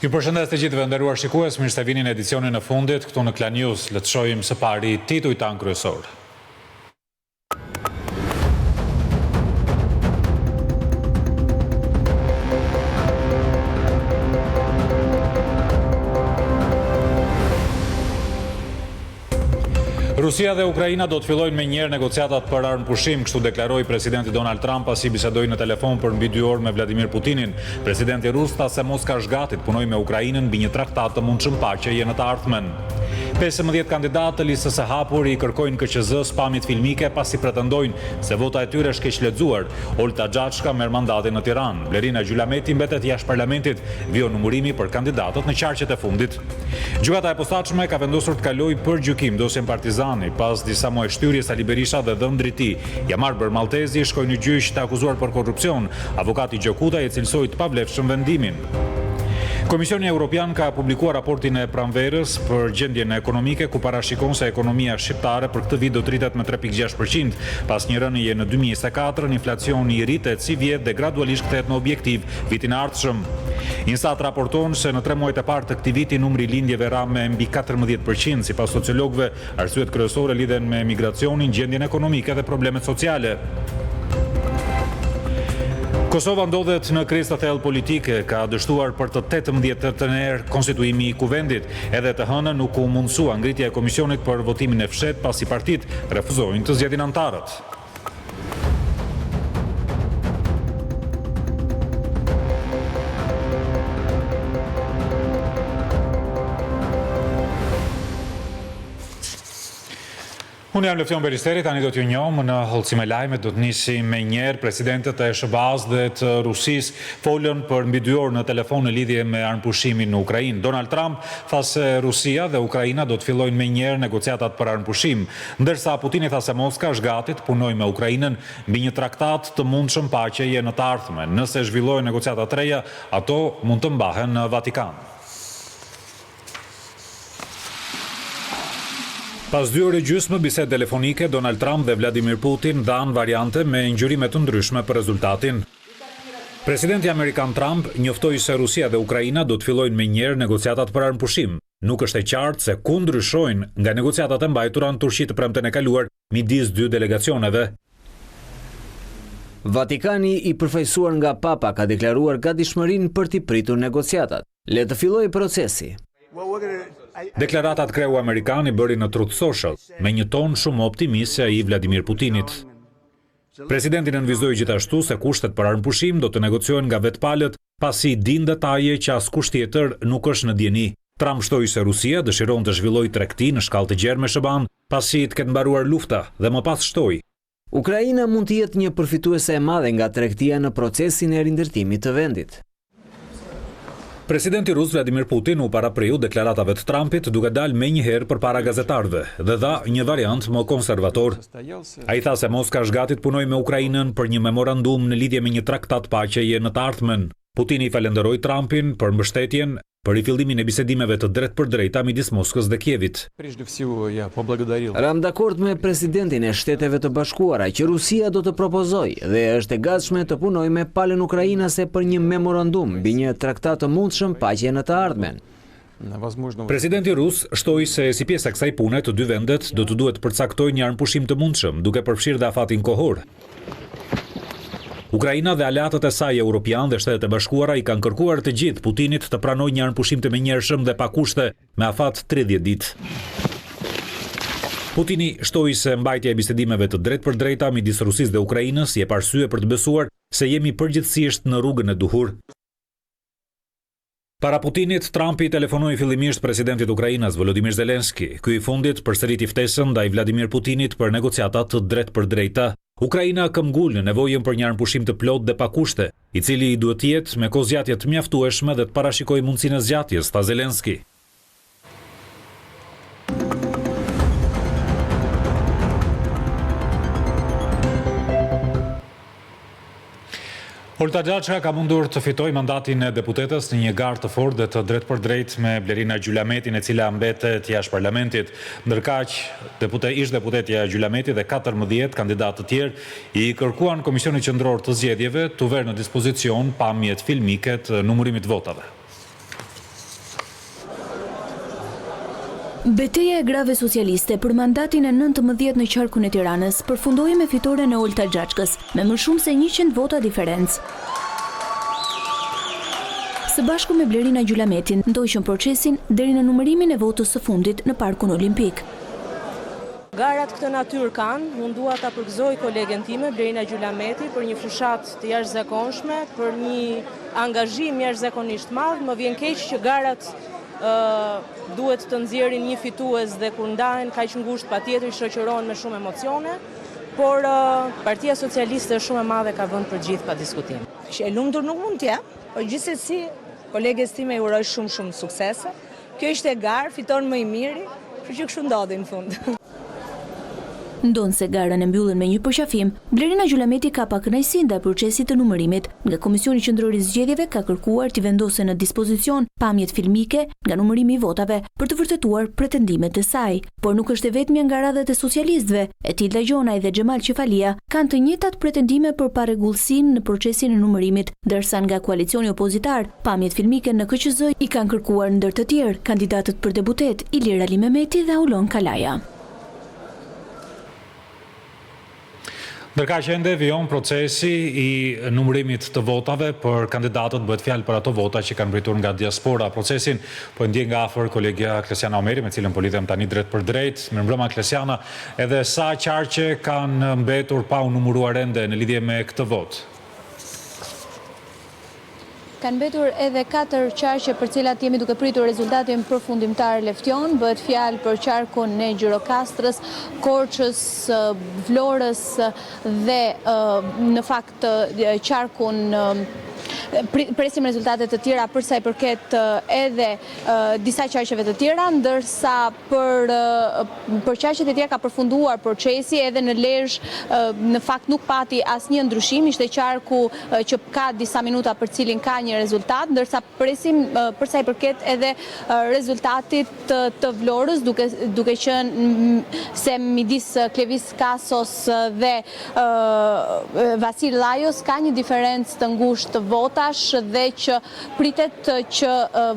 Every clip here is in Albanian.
Ju përshëndes të gjithëve nderuar shikues, mirë se vini në edicionin e fundit këtu në Klan News. Le të shohim së pari titujt tan kryesor. Rusia dhe Ukraina do të fillojnë me njëherë negociatat për armëpushim, kështu deklaroi presidenti Donald Trump pasi bisedoi në telefon për mbi 2 orë me Vladimir Putinin. Presidenti rus tha se Moska është gati të punojë me Ukrainën mbi një traktat të mundshëm paqeje në të ardhmen. 15 kandidatë të listës së hapur i kërkojnë KQZ-s pamjet filmike pasi pretendojnë se vota e tyre është keq lexuar. Olta Xhaçka merr mandatin në Tiranë. Blerina Gjylameti mbetet jashtë parlamentit, vio numërimi për kandidatët në qarqet e fundit. Gjykata e posaçme ka vendosur të kalojë për gjykim dosjen Partizani pas disa muaj shtyrjes Sali Berisha dhe dhënë driti. Jamar Bermaltezi shkoi në gjyq të akuzuar për korrupsion. Avokati Gjokuta e cilsoi të pavlefshëm vendimin. Komisioni Evropian ka publikuar raportin e pranverës për gjendjen ekonomike ku parashikon se ekonomia shqiptare për këtë vit do të rritet me 3.6%, pas një rënje në 2024, inflacioni i rritet si vjet dhe gradualisht kthehet në objektiv vitin e ardhshëm. Instat raporton se në 3 muajt e parë të këtij viti numri lindjeve ra me mbi 14%, sipas sociologëve, arsyet kryesore lidhen me migracionin, gjendjen ekonomike dhe problemet sociale. Kosova ndodhet në krizë të thellë politike, ka dështuar për të 18 të herë konstituimi i kuvendit. Edhe të hënën nuk u mundsua ngritja e komisionit për votimin e fshehtë pasi partitë refuzojnë të zgjedhin anëtarët. Unë jam Leftion Beristeri, tani do t'ju njohëm në hollësim e lajmet, do të nisim me njerë. Presidentët e SBA-s dhe të Rusisë folën për mbi 2 orë në telefon në lidhje me armëpushimin në Ukrainë. Donald Trump tha se Rusia dhe Ukraina do të fillojnë me njerë negociatat për armëpushim, ndërsa Putini tha se Moska është gati të punojë me Ukrainën mbi një traktat të mundshëm paqeje në të ardhmen. Nëse zhvillohen negociata të reja, ato mund të mbahen në Vatikan. Pas 2 orë gjysmë bisedë telefonike, Donald Trump dhe Vladimir Putin dhanë variante me ngjyrime të ndryshme për rezultatin. Presidenti Amerikan Trump njoftoi se Rusia dhe Ukraina do të fillojnë me njëherë negociatat për armëpushim. Nuk është e qartë se ku ndryshojnë nga negociatat e mbajtura në Turqi të premten e kaluar midis 2 delegacioneve. Vatikani i përfaqësuar nga Papa ka deklaruar gatishmërinë për t'i pritur negociatat. Le të fillojë procesi. Deklaratat kreu amerikan i bëri në Truth Social, me një ton shumë optimist se ai i Vladimir Putinit. Presidenti nënvizoi gjithashtu se kushtet për armëpushim do të negociohen nga vetpalët, pasi din detaje që askush tjetër nuk është në dieni. Trump shtoi se Rusia dëshiron të zhvillojë tregti në shkallë të gjerë me SBA-n, pasi të ketë mbaruar lufta, dhe më pas shtoi: Ukraina mund të jetë një përfituese e madhe nga tregtia në procesin e rindërtimit të vendit. Presidenti rus Vladimir Putin u parapriu deklaratave të Trumpit duke dalë menjëherë përpara gazetarëve dhe dha një variant më konservator. Ai tha se Moska është gati të punojë me Ukrainën për një memorandum në lidhje me një traktat paqeje në të ardhmen. Putini falenderoi Trumpin për mbështetjen për rifillimin e bisedimeve të drejt për drejta midis Moskës dhe Kievit. Ram dakord me presidentin e Shteteve të Bashkuara që Rusia do të propozojë dhe është e gatshme të punojë me palën ukrainase për një memorandum mbi një traktat të mundshëm paqeje në të ardhmen. Presidenti rus shtoi se si pjesë e kësaj pune të 2 vendet do të duhet përcaktojnë një armëpushim të mundshëm, duke përfshirë dhe afatin kohor. Ukraina dhe aleatët e saj europian dhe Shtetet e Bashkuara i kanë kërkuar të gjithë Putinit të pranojë një armëpushim të menjëhershëm dhe pa kushte me afat 30 ditë. Putini shtoi se mbajtja e bisedimeve të drejt për drejta midis Rusisë dhe Ukrainës jep arsye për të besuar se jemi përgjithsisht në rrugën e duhur. Para Putinit, Trumpi telefonoi fillimisht presidentit Ukrainës Volodymyr Zelensky. Ky i fundit përsëriti ftesën ndaj Vladimir Putinit për negociata të drejt për drejta. Ukraina këmbgul në nevojën për një armëpushim të plotë dhe pa kushte, i cili i duhet të jetë me kozgjatje të mjaftueshme dhe të parashikojë mundësinë e zgjatjes, tha Zelensky. Olta Xhaçka ka mundur të fitojë mandatin e deputetës në një garë të fortë dhe të drejt për drejt me Blerina Gjylametin, e cila mbetet jashtë parlamentit. Ndërkaq, ish deputetja Gjylameti dhe 14 kandidatë të tjerë i kërkuan Komisionit Qendror të Zgjedhjeve të verë në dispozicion pamjet filmike të numërimit votave. Betejë e grave socialiste për mandatin e 19 në qarkun e Tiranës përfundoi me fitoren e Olta Xhaçkës, me më shumë se 100 vota diferencë. Së bashku me Blerina Gjulametin, ndoqën procesin deri në numërimin e votës së fundit në Parkun Olimpik. Garat këtë natyrë kanë, unë dua ta përgëzoj kolegen time, Blerina Gjulameti, për një fushat të jashtëzakonshme, për një angazhim jashtëzakonisht madh. Më vjen keq që garat duhet të nxjerrin një fitues dhe kur ndahen kaq ngushtë patjetër shoqërohen me shumë emocione, por Partia Socialiste është shumë e madhe, ka vënd për gjithë pa diskutim. E lumtur nuk mund t'ja, por gjithsesi koleges time i uroj shumë suksese. Kjo ishte garë, fiton më i miri, kështu që kështu ndodhi në fund. Ndonë se garën e mbyllën me një përqafim, Blerina Gjulameti ka pa kënaqësi ndaj procesit të numërimit, nga Komisioni Qendror i Zgjedhjeve ka kërkuar t'i vendosë në dispozicion pamjet filmike nga numërimi i votave për të vërtetuar pretendimet e saj. Por nuk është e vetmja nga radhët e socialistëve, Etilda Gjonaj dhe Xhemal Qefalia kanë të njëjtat pretendime për parregullsinë në procesin e numërimit, ndërsa nga koalicioni opozitar, pamjet filmike në KQZ i kanë kërkuar ndër të tjerë kandidatët për deputet Ilir Ali Mehmeti dhe Aulon Kalaja. Ndërka që ende vijon procesi i numërimit të votave për kandidatët, bëhet fjalë për ato vota që kanë mbritur nga diaspora. Procesin po ndjen nga afër kolegja Klesiana Omeri, me cilën po lidhem tani drejt për drejt. Mirëmbrëma Klesiana, edhe sa qarqe kanë mbetur pa u numëruar ende në lidhje me këtë votë? Kanë mbetur edhe 4 qarqe për cilat jemi duke pritur rezultatin përfundimtar Leftion. Bëhet fjalë për qarkun e Gjirokastrës, Korçës, Vlorës dhe në fakt qarkun presim rezultatet të tjera për sa i përket edhe disa qarqeve të tjera, ndërsa për qarqet e tjera ka përfunduar procesi edhe në Lezhë në fakt nuk pati asnjë ndryshim, ishte qarku që ka disa minuta për cilin ka një rezultat, ndërsa presim për sa i përket edhe rezultatit të Vlorës, duke qenë se midis Klevis Kasos dhe Vasil Lajos ka një diferencë të ngushtë të votash dhe që pritet që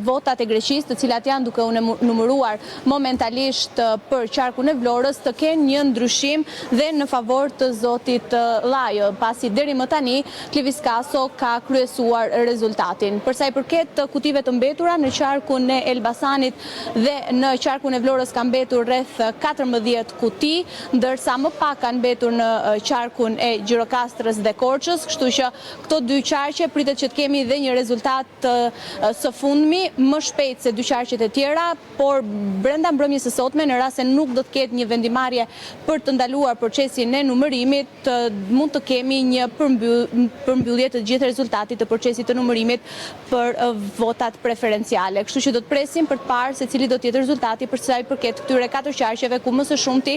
votat e Greqisë, të cilat janë duke u numëruar momentalisht për qarkun e Vlorës, të kenë një ndryshim dhe në favor të zotit Lajo, pasi deri më tani Klevis Kaso ka kryesuar rezultatin. Përsa i përket kutive të mbetura në qarkun e Elbasanit dhe në qarkun e Vlorës ka mbetur rreth 14 kuti, ndërsa më pak kanë mbetur në qarkun e Gjirokastrës dhe Korçës, kështu që këto dy qarqe pritet që të kemi dhe një rezultat së fundmi, më shpejt se dy qarqet e tjera, por brenda mbrëmjes së sotme, në rast se nuk do të ketë një vendimarrje për të ndaluar procesin e numërimit, mund të kemi një përmbyllje të gjithë rezultatit të procesit të numërimit për votat preferenciale. Kështu që do të presim për të parë se cili do të jetë rezultati për sa i përket këtyre 4 qarqeve ku më së shumti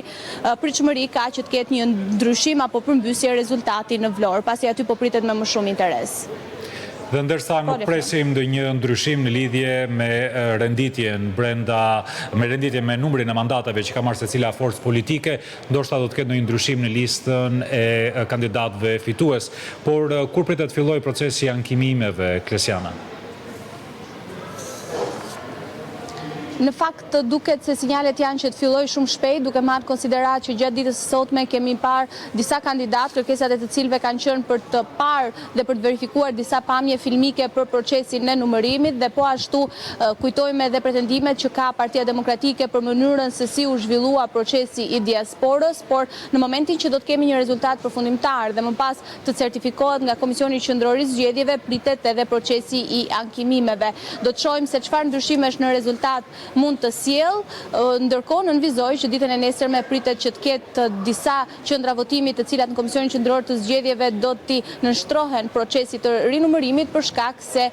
pritshmëri ka që të ketë një ndryshim apo përmbysje rezultati në Vlorë, pasi aty po pritet me më shumë interes. Dhe ndërsa nuk presim dhe një ndryshim në lidhje me renditjen me numrin e mandatave që ka marrë secila forcë politike, ndoshta do të ketë një ndryshim në listën e kandidatëve fitues, por kur pritet filloj procesi i ankimimeve, Klesiana? Në fakt duket se sinjalet janë që të filloj shumë shpejt, duke marrë konsiderat që gjatë ditës së sotme kemi parë disa kandidatë, kërkesat e të cilëve kanë qenë për të parë dhe për të verifikuar disa pamje filmike për procesin e numërimit, dhe po ashtu kujtojmë edhe pretendimet që ka Partia Demokratike për mënyrën se si u zhvillua procesi i diasporës, por në momentin që do të kemi një rezultat përfundimtar dhe më pas të certifikohet nga Komisioni Qendror i Zgjedhjeve, pritet edhe procesi i ankimimeve. Do të shohim se çfarë ndryshimesh në rezultat mund të sjell, ndërkohë nënvizoj që ditën e nesërme pritet që të ketë disa qendra votimi të cilat në Komisionin Qendror të Zgjedhjeve do t'i nënshtrohen procesit të rinumërimit për shkak se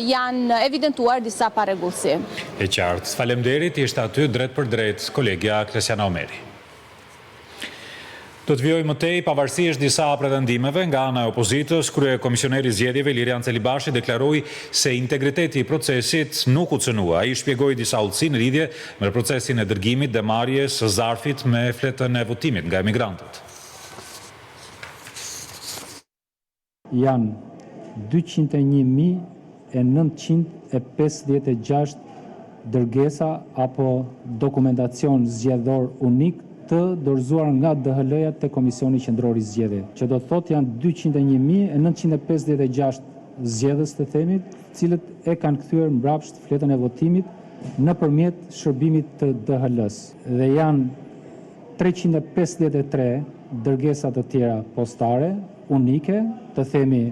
janë evidentuar disa parregullsi. E qartë. Faleminderit, ishte aty drejt për drejt kolegja Klesiana Omeri. Do të vjoj më tej, pavarësisht disa pretendimeve nga ana e opozitës, kryekomisioneri i zgjedhjeve Lirian Celibashi deklaroi se integriteti i procesit nuk u cënua. Ai shpjegoi disa udhësi në lidhje me procesin e dërgimit dhe marrjes së zarfit me fletën e votimit nga emigrantët. Janë 201.956 dërgesa apo dokumentacion zgjedhor unik të dorëzuar nga DHL-ja te Komisioni Qendror I Zgjedhjeve, që do të thotë janë 201.956 zgjedhës të themi, cilët e kanë kthyer mbrapsht fletën e votimit nëpërmjet shërbimit të DHL-s dhe janë 353 dërgesa të tjera postare unike, të themi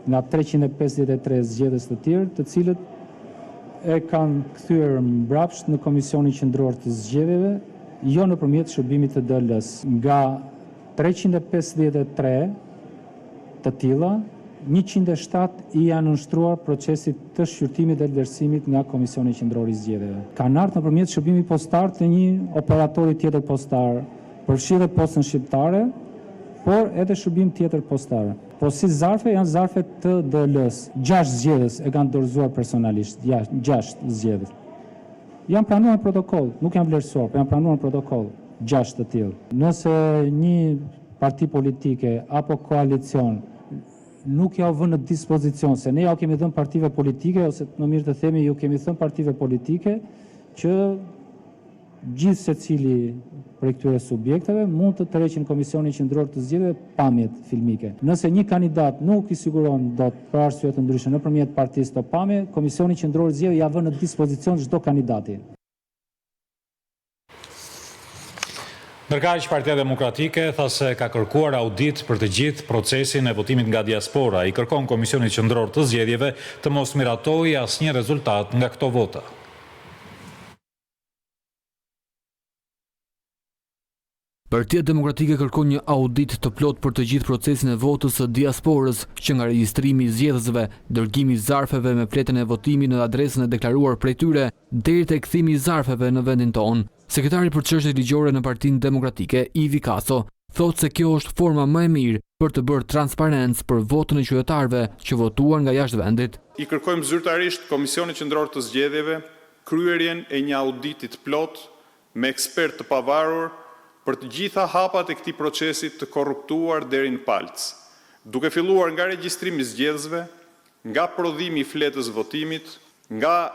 nga 353 zgjedhës të tjerë, të cilët e kanë kthyer mbrapsht në Komisionin Qendror të Zgjedhjeve, jo nëpërmjet shërbimit të DHL-s. Nga 353 të tilla, 107 I janë nënshtruar procesit të shqyrtimit dhe vlerësimit nga Komisioni Qendror I Zgjedhjeve. Kanë ardhur nëpërmjet shërbimit postar të një operatori tjetër postar, përfshirë postën shqiptare, por edhe shërbim tjetër postar. Po si zarfe janë zarfe të DHL-s. 6 zgjedhës e kanë dorëzuar personalisht, 6 zgjedhës. Janë planuar në protokoll, nuk janë vlerësuar, por janë planuar në protokoll 6 të tillë. Nëse një parti politike apo koalicion nuk ja u vënë në dispozicion, se ne ja u kemi dhënë partive politike, ose më mirë të themi ju kemi thënë partive politike, që gjithë secili për këtyre subjekteve mund të tërheqin Komisionin Qendror të Zgjedhjeve pamjet filmike. Nëse një kandidat nuk I siguron dot për arsye të ndryshme nëpërmjet partisë të pamje, Komisioni Qendror I Zgjedhjeve ja vën në dispozicion çdo kandidati. Ndërkaq, Partia Demokratike tha se ka kërkuar audit për të gjithë procesin e votimit nga diaspora. I kërkon Komisionit Qendror të Zgjedhjeve të mos miratojë asnjë rezultat nga këto vota. Partia Demokratike kërkon një audit të plot për të gjithë procesin e votës së diasporës, që nga regjistrimi I zgjedhësve, dërgimi I zarfeve me fletën e votimit në adresën e deklaruar prej tyre, deri te kthimi I zarfeve në vendin tonë. Sekretari për çështje ligjore në Partinë Demokratike, Ivi Kaso, thotë se kjo është forma më e mirë për të bërë transparencë për votën e qytetarëve që votuan nga jashtë vendit. I kërkojmë zyrtarisht Komisionit Qendror të Zgjedhjeve kryerjen e një auditi të plot me ekspert të pavarur për të gjitha hapat e këtij procesi të korruptuar deri në palc, duke filluar nga regjistrimi I zgjedhësve, nga prodhimi I fletës votimit, nga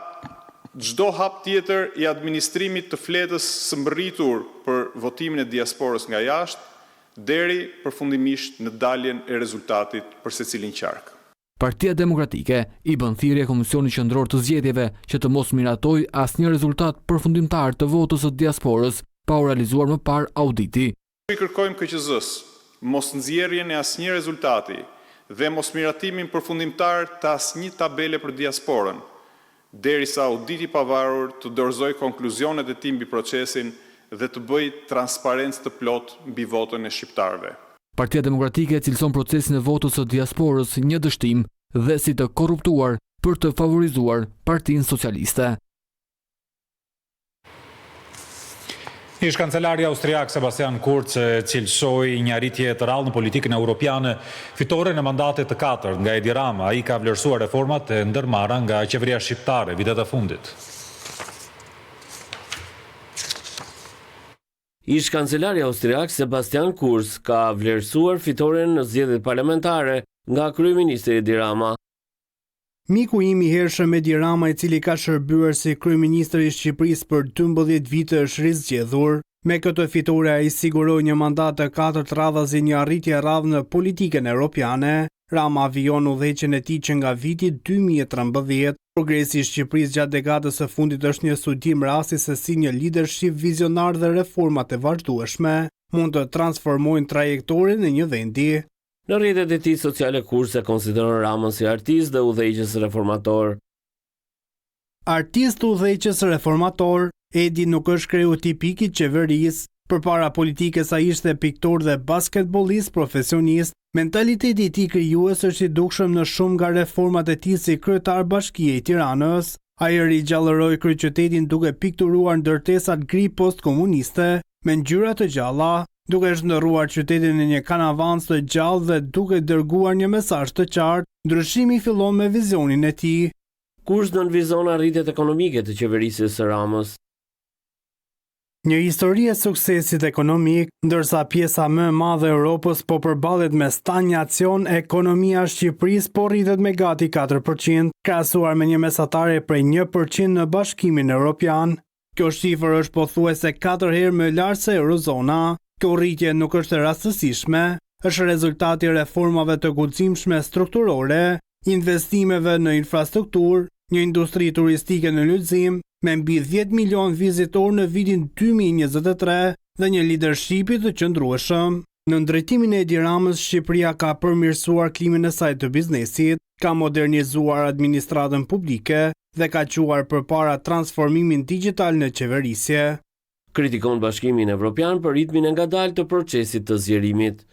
çdo hap tjetër I administrimit të fletës së mbërritur për votimin e diasporës nga jashtë, deri përfundimisht në daljen e rezultatit për secilin qark. Partia Demokratike I bën thirrje Komisionit Qendror të Zgjedhjeve që të mos miratojë asnjë rezultat përfundimtar të votës së diasporës, pa u realizuar më parë auditi. I kërkojmë KQZ-s mos nxjerrjen e asnjë rezultati dhe mos miratimin përfundimtar të asnjë tabele për diasporën, derisa auditi I pavarur të dorëzojë konkluzionet e tij mbi procesin dhe të bëjë transparencë të plotë mbi votën e shqiptarëve. Partia Demokratike cilëson procesin e votës së diasporës një dështim dhe si të korruptuar për të favorizuar Partinë Socialiste. Ish kancelari austriak Sebastian Kurz cilësoi një arritje të rrallë në politikën europiane, fitoren e mandatit të 4 nga Edi Rama. Ai ka vlerësuar reformat e ndërmarra nga qeveria shqiptare vitet e fundit. Ish kancelari austriak Sebastian Kurz ka vlerësuar fitoren në zgjedhjet parlamentare nga kryeministri Edi Rama. Miku im I hershëm Edi Rama, I cili ka shërbyer si kryeministër I Shqipërisë për 12 vite, është rizgjedhur. Me këtë fitore ai siguroi një mandat të 4 radhazi, një arritje radhë në politikën europiane. Rama avion udhëheqjen e tij që nga viti 2013. Progresi I Shqipërisë gjatë dekadës së fundit është një studim rasti se si një leadership vizionar dhe reformat e vazhdueshme mund të transformojnë trajektorin e një vendi. Në rrjetet e tij sociale Kurz e konsideron Ramën si artist dhe udhëheqës reformator. Artist udhëheqës reformator, Edi nuk është kreu tipik I qeverisë. Përpara politikës ai ishte piktor dhe basketbollist profesionist. Mentaliteti I tij krijues është I dukshëm në shumë nga reformat e tij si kryetar bashkie I Tiranës. Ai rigjallëroi kryeqytetin duke pikturuar ndërtesat gri postkomuniste me ngjyra të gjalla, duke shndërruar qytetin në një kanavans të gjallë dhe duke dërguar një mesazh të qartë. Ndryshimi fillon me vizionin e tij. Kurz nënvizon arritjet ekonomike të qeverisë së Ramës. Një histori e suksesit ekonomik, ndërsa pjesa më e madhe e Europës po përballet me stagnacion, ekonomia e Shqipërisë po rritet me gati 4%, krahasuar me një mesatare prej 1% në Bashkimin Evropian. Kjo shifër është pothuajse 4 herë më lart se Eurozona. Kjo rritje nuk është e rastësishme, është rezultati i reformave të guximshme strukturore, investimeve në infrastrukturë, një industri turistike në lulëzim, me mbi 10 milion vizitor në vitin 2023 dhe një leadershipi të qëndrueshëm. Në drejtimin e Edi Ramës, Shqipëria ka përmirësuar klimën e saj të biznesit, ka modernizuar administratën publike dhe ka quar përpara transformimin digjital në qeverisje. Kritikon Bashkimin Evropian për ritmin e ngadalë të procesit të zgjerimit.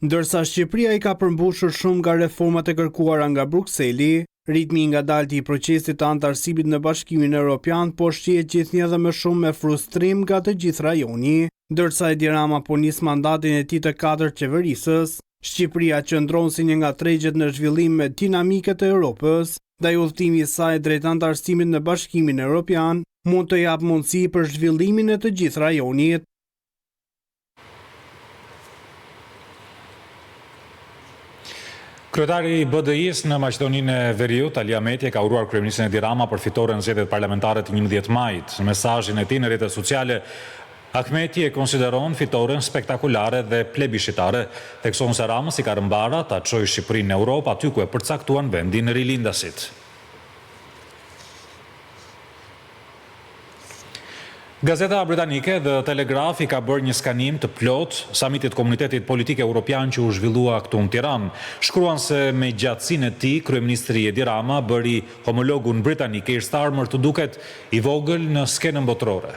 Ndërsa Shqipëria i ka përmbushur shumë nga reformat e kërkuara nga Brukseli, ritmi i ngadaltë i procesit të antarësimit në Bashkimin Evropian po shqihet gjithnjë dhe më shumë me frustrim nga të gjithë rajoni, ndërsa Edi Rama po nis mandatin e tij të 4 qeverisës. Shqipëria qëndron si një nga tregjet në zhvillim me dinamike të Europës, dhe udhëtimi i saj drejt antarësimit në Bashkimin Evropian mund të jap mundësi për zhvillimin e të gjithë rajonit. Kryetari i BDI-s në Maqedoninë e Veriut, Ali Ahmeti, ka uruar kryeministrin Edi Rama për fitoren në zgjedhjet parlamentare të 11 majit. Në mesazhin e tij në rrjetet sociale, Ahmeti e konsideron fitoren spektakulare dhe plebishitare, tekson se Ramës i ka rëmbara ta çojë Shqipërinë në Europë aty ku e përcaktuan vendin rilindasit. Gazeta britanike The Telegraph i ka bërë një skanim të plot samitit Komunitetit Politik Evropian që u zhvillua këtu në Tiranë. Shkruan se me gjatësinë e tij, kryeministri Edi Rama bëri homologun britanik Keir Starmer të duket i vogël në skenën botërore.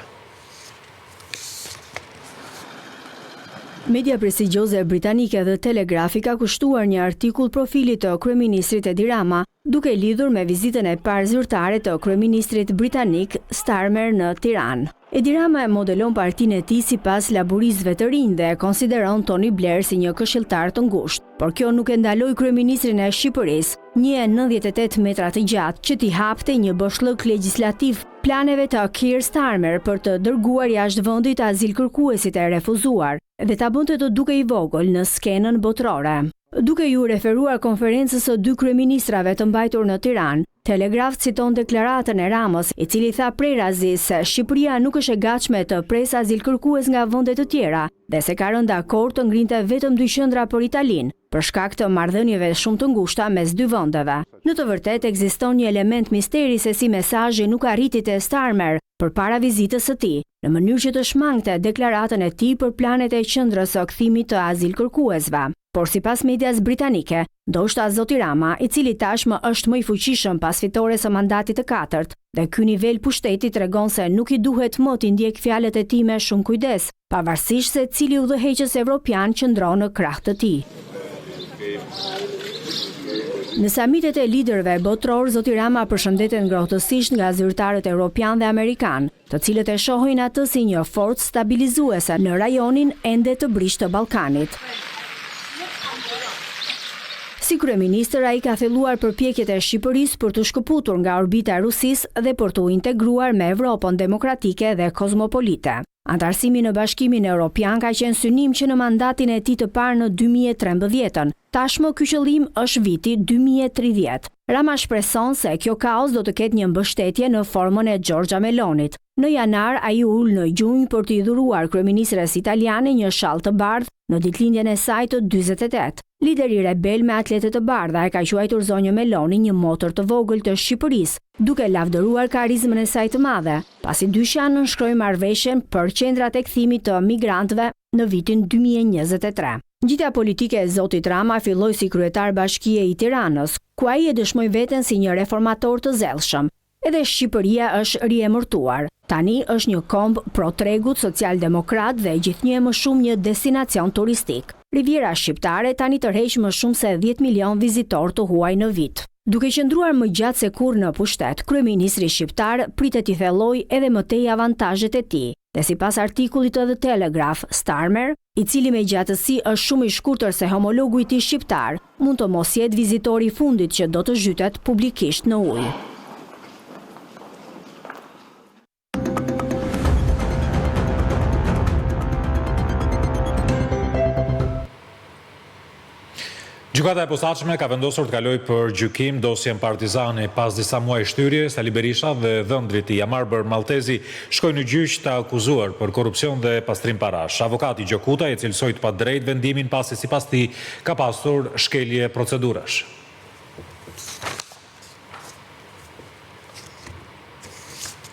Media prestigjioze britanike The Telegraph ka kushtuar një artikull profilit të kryeministrit Edi Rama, duke lidhur me vizitën e parë zyrtare të kryeministrit britanik Starmer në Tiranë. Edi Rama e modelon partinë e tij sipas laburistëve të rinj dhe e konsideron Tony Blair si një këshilltar të ngushtë, por kjo nuk e ndaloi kryeministrin e Shqipërisë, 1,98 metra të gjatë, që t'i hapte një boshllëk legjislativ planeve të Keir Starmer për të dërguar jashtë vendit azilkërkuesit e refuzuar dhe ta bënte të duke i vogël në skenën botërore. Duke ju referuar konferencës së 2 kryeministrave të mbajtur në Tiranë, Telegraf citon deklaratën e Ramës, i cili tha prerazi se Shqipëria nuk është e gatshme të presë azilkërkues nga vende të tjera dhe se ka rënë dakord të ngrinte vetëm 2 qendra për Italinë, për shkak të marrëdhënieve shumë të ngushta mes 2 vendeve. Në të vërtetë ekziston një element misteri se si mesazhi nuk arriti te Starmer përpara vizitës së tij, në mënyrë që të shmangte deklaratën e tij për planet e qendrës së kthimit të azilkërkuesve. Por sipas medias britanike, ndoshta zoti Rama, i cili tashmë është më i fuqishëm pas fitores së mandatit të 4, dhe ky nivel pushteti tregon se nuk i duhet më t'i ndjek fjalët e tij me shumë kujdes, pavarësisht se cili udhëheqës evropian qëndron në krah të tij. Në samitet e liderëve botëror, zoti Rama përshëndetet ngrohtësisht nga zyrtarët evropian dhe amerikan, të cilët e shohin atë si një forcë stabilizuese në rajonin ende të brisht të Ballkanit. Si kryeministër, ai ka thelluar përpjekjet e Shqipërisë për të shkëputur nga orbita e Rusisë dhe për të integruar me Evropën demokratike dhe kozmopolite. Antarësimi në Bashkimin Evropian ka qenë synim që në mandatin e tij të parë në 2013, tashmë ky qëllim është viti 2030. Rama shpreson se kjo kaos do të ketë një mbështetje në formën e Giorgia Melonit. Në janar, ai ul në gjunjë për t'i dhuruar kryeministres italiane një shall të bardhë në ditëlindjen e saj të 48. Lideri rebel me atletet të bardha e ka quajtur zonjë Meloni një motor të vogël të Shqipërisë, duke lavdëruar karizmën e saj të madhe, pasi dyshja nënshkroi marrëveshjen për qendrat e kthimit të migrantëve në vitin 2023. Ngjitja politike e zotit Rama filloi si kryetar bashkie i Tiranës, ku ai e dëshmoi veten si një reformator të zellshëm. Edhe Shqipëria është riemërtuar. Tani është një komb pro tregut social-demokrat dhe gjithnjë më shumë një destinacion turistik. Riviera shqiptare tani tërheq më shumë se 10 milion vizitor të huaj në vit. Duke qëndruar më gjatë se kurrë në pushtet, kryeministri shqiptar pritet i thellojë edhe më tej avantazhet e tij. Dhe sipas artikullit të The Telegraph, Starmer, i cili me gjatësi është shumë i shkurtër se homologu i tij shqiptar, mund të mos jetë vizitori i fundit që do të zhytet publikisht në ujë. Gjykata e posaçme ka vendosur të kalojë për gjykim dosjen Partizani pas disa muaj shtyrje. Sali Berisha dhe dhëndrit i Amarbër Maltezi shkojnë në gjyq të akuzuar për korrupsion dhe pastrim parash. Avokati Gjokuta e cilësoi të padrejtë vendimin pasi sipas tij ka pasur shkelje procedurash.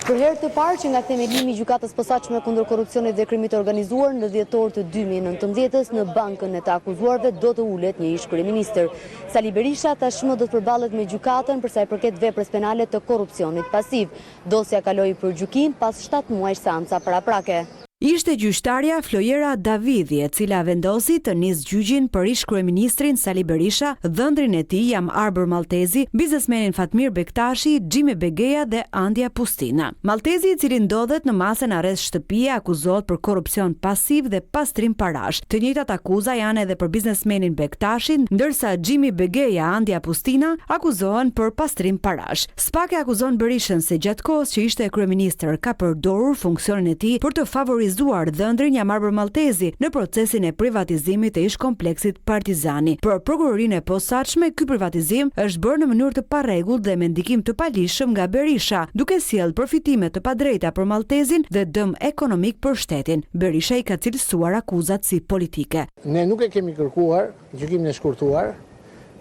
Për herë të parë që nga themelimi i gjykatës posaçme kundër korrupsionit dhe krimit të organizuar në dhjetor të 2019 në bankën e të akuzuarve do të ulet një ish kryeministër. Sali Berisha tashmë do të përballet me gjykatën për sa i përket veprës penale të korrupsionit pasiv. Dosja kaloi për gjykim pas 7 muajsh seanca paraprake. Ishte gjyqtarja Flojera Davidi, e cila vendosi të nisë gjyqin për ish kryeministrin Sali Berisha, dhëndrin e tij Amarbër Maltezi, biznesmenin Fatmir Bektashi, Xhimi Begeja dhe Andja Pustina. Maltezi, i cili ndodhet në masën arrest shtëpie, akuzohet për korrupsion pasiv dhe pastrim parash. Të njëjtat akuza janë edhe për biznesmenin Bektashin, ndërsa Xhimi Begeja, Andja Pustina akuzohen për pastrim parash. SPAK e akuzon Berishën se gjatë kohës që ishte kryeministër ka përdorur funksionin e tij për të favorizuar dhëndrin Amarbër Maltezi në procesin e privatizimit të ish kompleksit Partizani. Për prokurorinë e posaçme, ky privatizim është bërë në mënyrë të parregullt dhe me ndikim të palishëm nga Berisha, duke sjellë përfitime të padrejta për Maltezin dhe dëm ekonomik për shtetin. Berisha i ka cilësuar akuzat si politike. Ne nuk e kemi kërkuar gjykimin e shkurtuar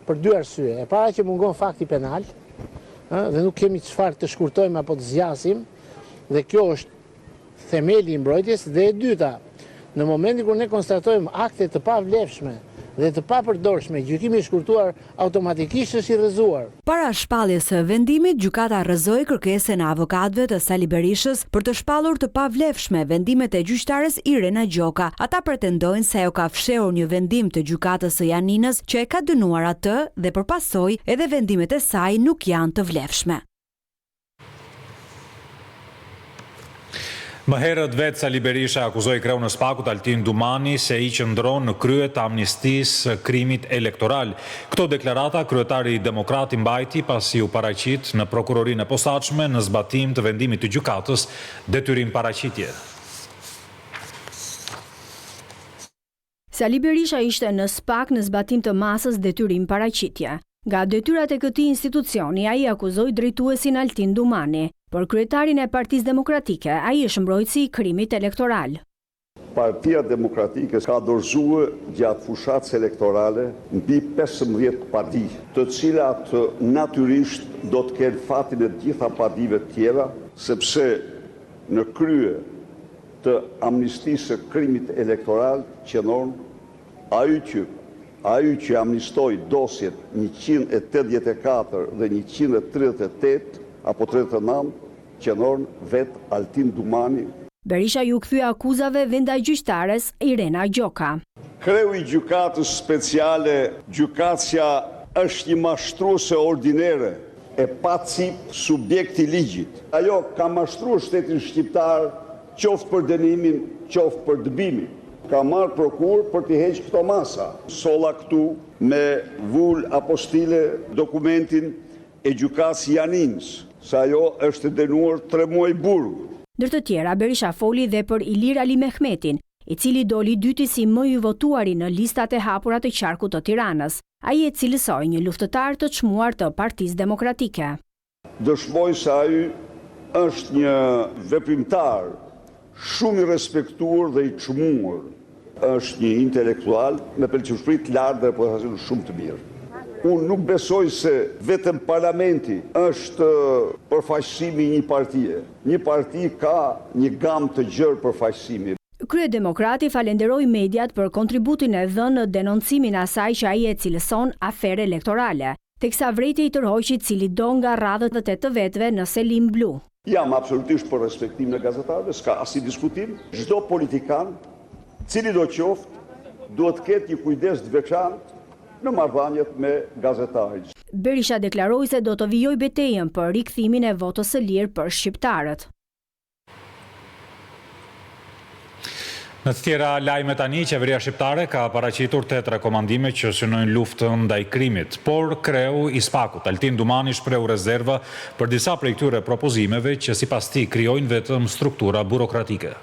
për dy arsye. E para që mungon fakti penal, dhe nuk kemi çfarë të shkurtojmë apo të zgjasim, dhe kjo është themeli i mbrojtjes, dhe e dyta, në momentin kur ne konstatojmë akte të pavlefshme dhe të papërdorshme, gjykimi i shkurtuar automatikisht është i rrëzuar. Para shpalljes së vendimit, gjykata rrëzoi kërkesën e avokatëve të Sali Berishës për të shpallur të pavlefshme vendimet e gjyqtares Irena Gjoka. Ata pretendojnë se ajo ka fshehur një vendim të gjykatës së Janinës që e ka dënuar atë dhe përpasoj edhe vendimet e saj nuk janë të vlefshme. Më herët vetë Sali Berisha akuzoi kreun e SPAK-ut Altin Dumani se i qëndron në krye të amnistisë krimit elektoral. Këto deklarata kryetari demokrat i mbajti pasi u paraqit në prokurorinë e posaçme në zbatim të vendimit të gjykatës detyrim paraqitje. Sali Berisha ishte në SPAK në zbatim të masës detyrim paraqitje. Nga detyrat e këtij institucioni, ai akuzoi drejtuesin Altin Dumani. Por kryetarin e Partisë Demokratike, ai është mbrojtësi i krimit elektoral. Partia Demokratike ka dorëzuar gjatë fushatës elektorale mbi 15 parti, të cilat natyrisht do të kenë fatin e gjitha partive të tjera, sepse në krye të amnistisë së krimit elektoral qëndron ai që amnistoi dosjet 184 dhe 138 apo 39, qëndron vet Altin Dumani. Berisha ju kthye akuzave vendaj gjyqtares Irena Gjoka. Kreu i gjykatës speciale, gjykatësia është një mashtruese ordinere e pa cip subjekti ligjit. Ajo ka mashtruar shtetin shqiptar qoftë për dënimin, qoftë për dëbimin. Ka marrë prokur për t'i heqë këto masa. Solla këtu me vull apostile dokumentin e gjykatës Janinës, sa ajo është dënuar 3 muaj burg. Ndër të tjera, Berisha foli dhe për Ilir Ali Mehmetin, i cili doli dyti si më i votuari në listat e hapura të qarkut të Tiranës. Ai e cilësoi një luftëtar të çmuar të Partisë Demokratike. Dëshmoj se ai është një veprimtar shumë i respektuar dhe i çmuar. Është një intelektual me pëlqyeshmëri të lartë dhe reputacion shumë të mirë. Unë nuk besoj se vetëm parlamenti është përfaqësimi i një partie. Një parti ka një gamë të gjerë përfaqësimi. Kryedemokrati falenderoi mediat për kontributin e dhënë në denoncimin e asaj që ai e cilëson aferë elektorale, teksa vrejti i tërhoqi cili do nga radhët e të vetëve në Selim Blu. Jam absolutisht për respektimin e gazetarëve, s'ka asnjë diskutim. Çdo politikan, cili do qoftë, duhet të ketë një kujdes të veçantë në marrëdhëniet me gazetarët. Berisha deklaroi se do të vijojë betejën për rikthimin e votës së lirë për shqiptarët. Në të tjera lajme tani, qeveria shqiptare ka paraqitur 8 rekomandime që synojnë luftën ndaj krimit, por kreu i SPAK-ut Altin Dumani shpreu rezerva për disa prej këtyre propozimeve që sipas tij krijojnë vetëm struktura burokratike.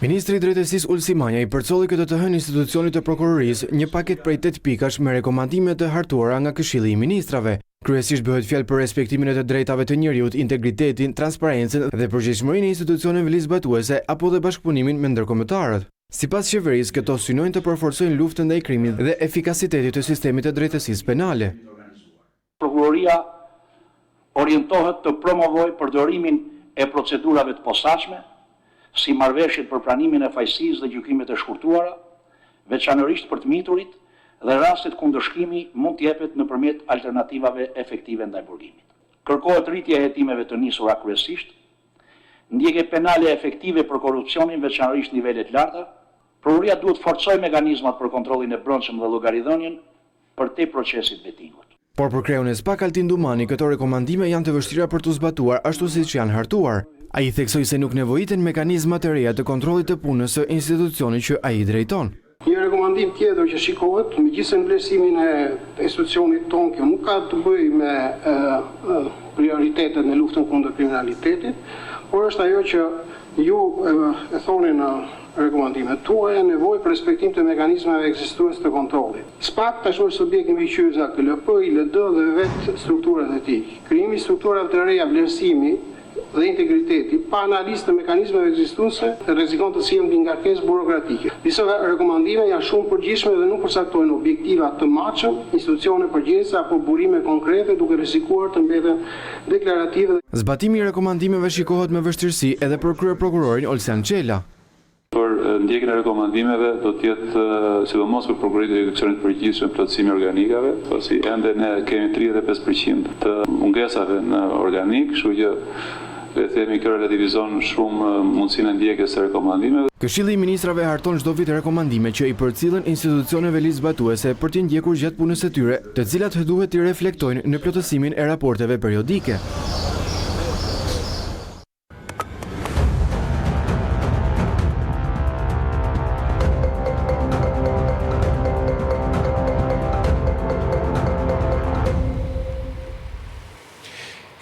Ministri i Drejtësisë Ulsi Manja i përcolli këtë të hënë institucionit të prokurorisë një paket prej 8 pikash me rekomandime të hartuara nga Këshilli i Ministrave. Kryesisht bëhet fjalë për respektimin e të drejtave të njerëzit, integritetin, transparencën dhe përgjegjësinë e institucioneve ligjzbatuese apo dhe bashkëpunimin me ndërkombëtarët. Sipas qeverisë, këto synojnë të përforcojnë luftën ndaj krimit dhe efikasitetit të sistemit të drejtësisë penale. Prokuroria orientohet të promovojë përdorimin e procedurave të posaçme, si marrëveshjet për pranimin e fajësisë dhe gjykimet e shkurtuara, veçanërisht për të miturit, dhe rastet ku ndëshkimi mund të jepet nëpërmjet alternativave efektive ndaj burgimit. Kërkohet rritja e hetimeve të nisura kryesisht, ndjekje penale efektive për korrupsionin veçanërisht nivelet larta. Prokuroria duhet forcojë mekanizmat për kontrollin e brendshëm dhe llogaridhënien për te procesit vettingut. Por për kreun e SPAK Altin Dumani, këto rekomandime janë të vështira për të zbatuar ashtu siç janë hartuar. Ai theksoi se nuk nevojiten mekanizma të reja të kontrollit të punës së institucionit që ai drejton. Një rekomandim tjetër që shikohet, megjithëse mbledhsimin e institucionit tonë, kjo nuk ka të bëjë me prioritetet në luftën kundër kriminalitetit, por është ajo që ju e thoni në rekomandimet tuaja, nevojë për respektim të mekanizmave ekzistuese të kontrollit. SPAK tashmë është subjekt i mbikëqyrës KLP, ILD dhe vetë strukturat e tij. Krijimi i strukturave të reja, vlerësimi dhe integriteti, pa analizë të mekanizmeve ekzistuese, rrezikon të sillen mbi ngarkesë burokratike. Disa rekomandime janë shumë përgjithshme dhe nuk përcaktojnë objektiva të matshëm, institucione përgjegjëse apo burime konkrete, duke rrezikuar të mbeten deklarative. Zbatimi i rekomandimeve shikohet me vështirësi edhe për kryeprokurorin Olsen Çela. Për ndjekjen e rekomandimeve do të jetë sidomos për prokurorinë e direkcionit përgjithshëm plotësimi organikave, pasi ende ne kemi 35% të mungesave në organik, kështu që le të themi kjo relativizon shumë mundësinë e ndjekjes së rekomandimeve. Këshilli i Ministrave harton çdo vit rekomandime që i përcillen institucioneve ligjzbatuese për të ndjekur gjatë punës së tyre, të cilat duhet të reflektojnë në plotësimin e raporteve periodike.